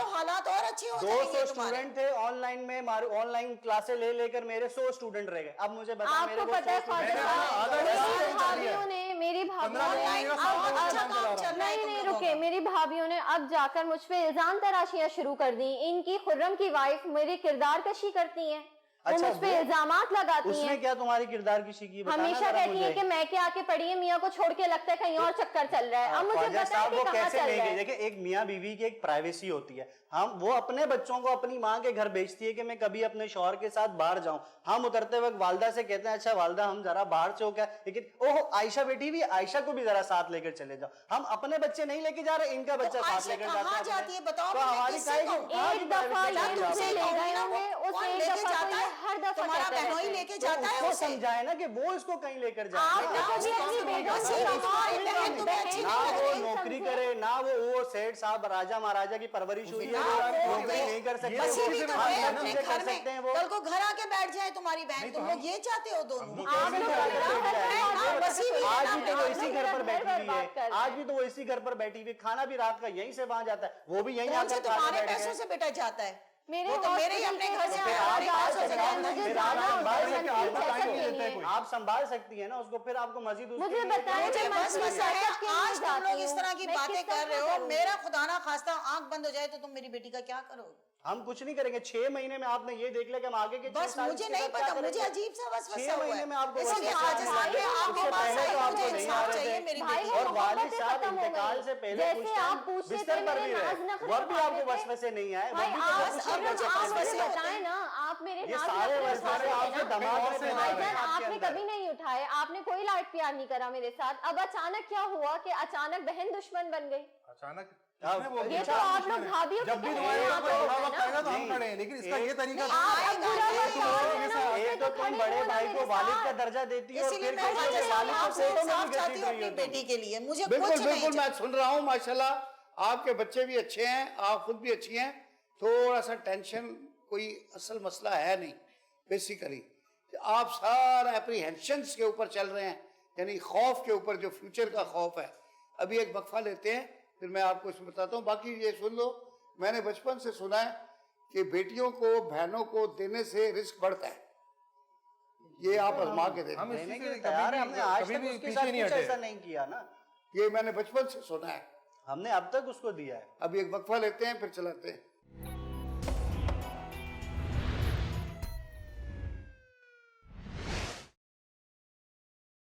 हालात और अच्छे हो जाएंगे। 200 स्टूडेंट थे ऑनलाइन में, ऑनलाइन क्लासेस ले लेकर मेरे 100 स्टूडेंट रह गए। अब मुझे बताओ मेरे को पता है भाभियों ने, मेरी भाभियों नहीं रुके, मेरी भाभियों ने अब जाकर मुझ पे इल्जाम तराशियां शुरू कर दी। इनकी खुर्रम की वाइफ मेरी किरदार कशी करती हैं, वो मुझ पे इल्जामात लगाती हैं। उसने क्या तुम्हारी किरदार की की? हमेशा कहती है कि मैं क्या आके पड़ी है, मियाँ को छोड़ के लगता है कहीं और चक्कर चल रहा है। अब मुझे पता है कि कहाँ चल रहा है। देखिए एक मियाँ बीवी की एक प्राइवेसी होती है। हम वो अपने बच्चों को अपनी माँ के घर भेजती है कि मैं कभी अपने शौहर के साथ बाहर जाऊं। हम उतरते वक्त वालदा से कहते हैं अच्छा वालदा हम जरा बाहर से हो क्या, लेकिन ओहो आयशा बेटी भी, आयशा को भी जरा साथ लेकर चले जाओ। हम अपने बच्चे नहीं लेके जा रहे, इनका बच्चा साथ लेकर जाती है। बताओ हमारी एक दफा हर दफा बहनोई लेके जाता है, उसको समझाए ना कि वो इसको कहीं लेकर जाए, ना वो नौकरी करे, ना वो सेठ साहब राजा महाराजा की परवरिश हुई है, नौकरी नहीं कर सकते, कर सकते हैं वो। कल को घर आके बैठ जाए तुम्हारी बहन, तुम लोग ये चाहते हो दोनों? आज भी तो वो इसी घर पर बैठी हुई है, आज भी तो वो इसी घर पर बैठी हुई, खाना भी रात का यहीं से वहां जाता है, वो भी यहीं आकर तुम्हारे पैसों से बेटा जाता है। मेरे ही अपने घर से आप संभाल सकती है ना उसको, फिर आपको मजीद मुझे बताइए आज तुम लोग इस तरह की बातें कर रहे हो, मेरा खुदा ना खास्ता आंख बंद हो जाए तो तुम मेरी बेटी का क्या करोगे? हम कुछ नहीं करेंगे। 6 महीने में आपने ये देख लिया कि हम आगे के बस मुझे नहीं पता, मुझे अजीब सा वसवसा 6 महीने में आपको और वालिद साहब इंतकाल से पहले बिस्तर पर भी रहे, वह भी आपको वसवसे नहीं आए। बताए ना आप मेरे आपने कभी नहीं उठाए, आपने कोई लाड प्यार नहीं करा मेरे साथ। अब अचानक क्या हुआ कि अचानक बहन दुश्मन बन गई? अचानक ये तो आप लोग भाभियों जब भी तुम्हारे आएगा तो हम खड़े हैं, लेकिन इसका ये तरीका तो तुम बड़े भाई को वालिद का दर्जा देती हो, बेटी के लिए मुझे बिल्कुल मैं सुन रहा हूँ। माशाल्लाह आपके बच्चे भी अच्छे हैं, आप खुद भी अच्छी हैं। थोड़ा सा टेंशन कोई असल मसला है नहीं, बेसिकली आप सारा एप्रीहेंशंस के ऊपर चल रहे हैं, यानी खौफ के ऊपर, जो फ्यूचर का खौफ है। अभी एक वक्फा लेते हैं, फिर मैं आपको इसमें बताता हूँ। बाकी ये सुन लो, मैंने बचपन से सुना है कि बेटियों को बहनों को देने से रिस्क बढ़ता है। ये आप आजमा के देखो। हमने आज तक उसके साथ कुछ ऐसा नहीं किया ना, ये मैंने बचपन से सुना है, हमने अब तक उसको दिया है। अभी एक वक्फा लेते हैं फिर चलाते हैं।